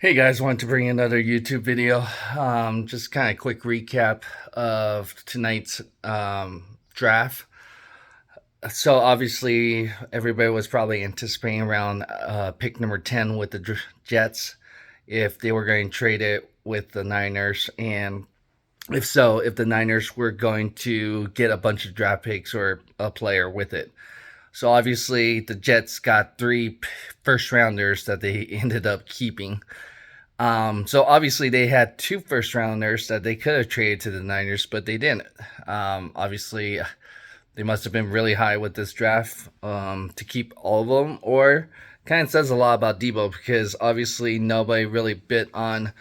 Hey guys, wanted to bring another YouTube video. Just kind of quick recap of tonight's draft. So obviously, everybody was probably anticipating around pick number 10 with the Jets if they were going to trade it with the Niners, and if so, if the Niners were going to get a bunch of draft picks or a player with it. So obviously, the Jets got three first rounders that they ended up keeping. So obviously they had two first rounders that they could have traded to the Niners, but they didn't. Obviously, they must have been really high with this draft to keep all of them, or kind of says a lot about Deebo because obviously nobody really bit on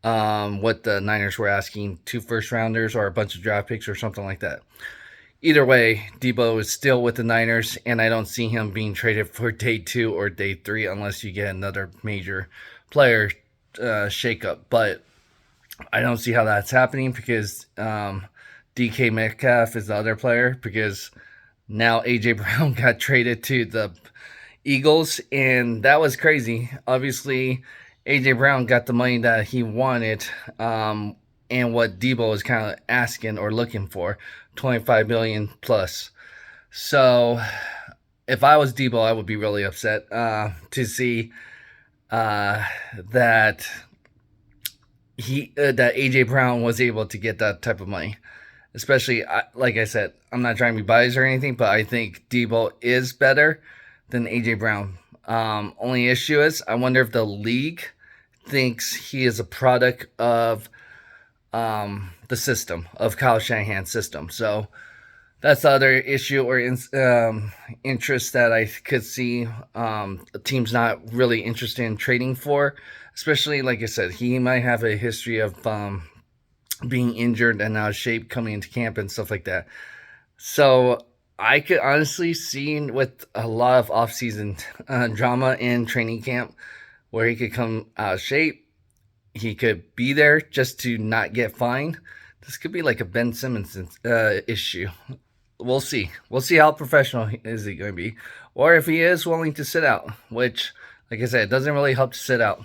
what the Niners were asking, two first rounders or a bunch of draft picks or something like that. Either way, Deebo is still with the Niners, and I don't see him being traded for day 2 or day 3 unless you get another major player shakeup. But I don't see how that's happening because DK Metcalf is the other player, because now AJ Brown got traded to the Eagles, and that was crazy. Obviously, AJ Brown got the money that he wanted, and what Deebo was kind of asking or looking for, 25 million plus. So, if I was Deebo, I would be really upset to see that that AJ Brown was able to get that type of money. Especially, like I said, I'm not trying to be biased or anything, but I think Deebo is better than AJ Brown. Only issue is, I wonder if the league thinks he is a product of the system, of Kyle Shanahan's system. So that's the other issue or interest that I could see teams not really interested in trading for. Especially, like I said, he might have a history of being injured and out of shape coming into camp and stuff like that. So I could honestly see with a lot of offseason drama in training camp where he could come out of shape. He could be there just to not get fined. This could be like a Ben Simmons issue. We'll see. We'll see how professional is he going to be, or if he is willing to sit out. Which, like I said, it doesn't really help to sit out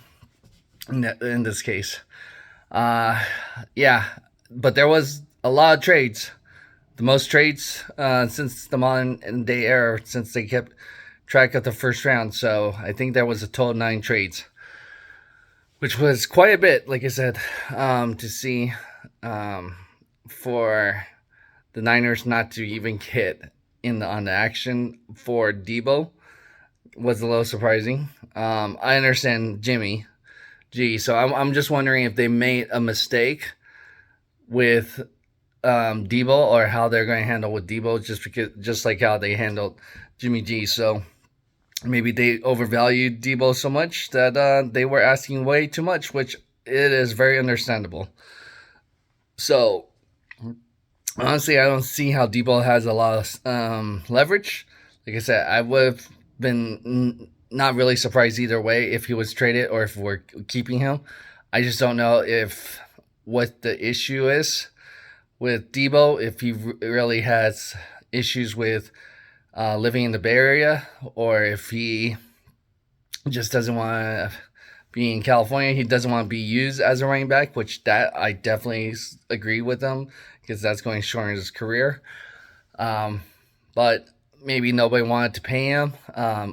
in this case. Yeah, but there was a lot of trades. The most trades since the modern day era, since they kept track of the first round. So I think there was a total of 9 trades, which was quite a bit, like I said, to see for the Niners not to even get on the action for Deebo was a little surprising. I understand Jimmy G, so I'm just wondering if they made a mistake with Deebo, or how they're going to handle with Deebo, just like how they handled Jimmy G. So maybe they overvalued Deebo so much that they were asking way too much, which it is very understandable. So honestly, I don't see how Deebo has a lot of leverage. Like I said, I would have been not really surprised either way if he was traded or if we're keeping him. I just don't know if what the issue is with Deebo, if he really has issues with living in the Bay Area, or if he just doesn't want to be in California. He doesn't want to be used as a running back, which that I definitely agree with him, because that's going to shorten his career. But maybe nobody wanted to pay him,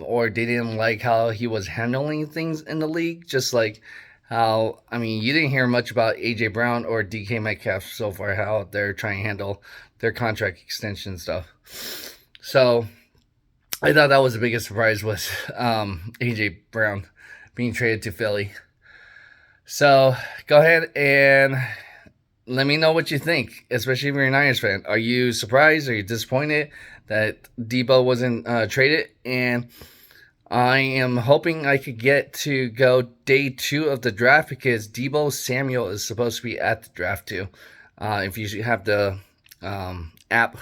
or they didn't like how he was handling things in the league. Just like how, I mean, you didn't hear much about AJ Brown or DK Metcalf so far, how they're trying to handle their contract extension stuff. So I thought that was the biggest surprise, was AJ Brown being traded to Philly. So go ahead and let me know what you think, especially if you're a Niners fan. Are you surprised? Are you disappointed that Deebo wasn't traded? And I am hoping I could get to go day 2 of the draft, because Deebo Samuel is supposed to be at the draft too. If you have the app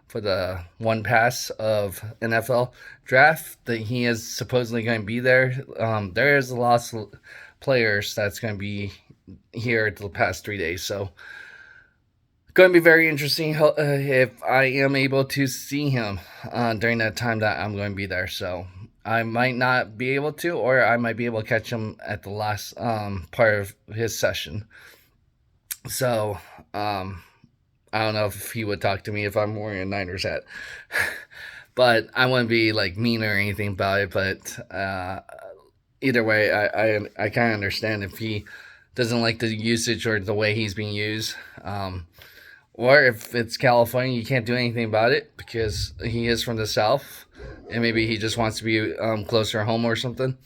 for the one pass of NFL draft, that he is supposedly going to be there. There is a lot of players that's going to be here the past 3 days. So going to be very interesting if I am able to see him during that time that I'm going to be there. So I might not be able to, or I might be able to catch him at the last part of his session. So I don't know if he would talk to me if I'm wearing a Niners hat. But I wouldn't be like mean or anything about it. But either way, I kind of understand if he doesn't like the usage or the way he's being used. Or if it's California, you can't do anything about it because he is from the South, and maybe he just wants to be closer home or something.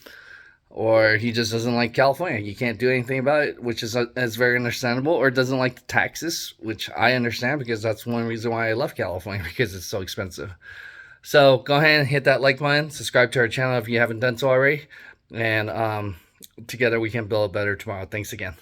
Or he just doesn't like California. You can't do anything about it, which is very understandable. Or doesn't like the taxes, which I understand because that's one reason why I love California because it's so expensive. So go ahead and hit that like button, subscribe to our channel if you haven't done so already, and together we can build a better tomorrow. Thanks again.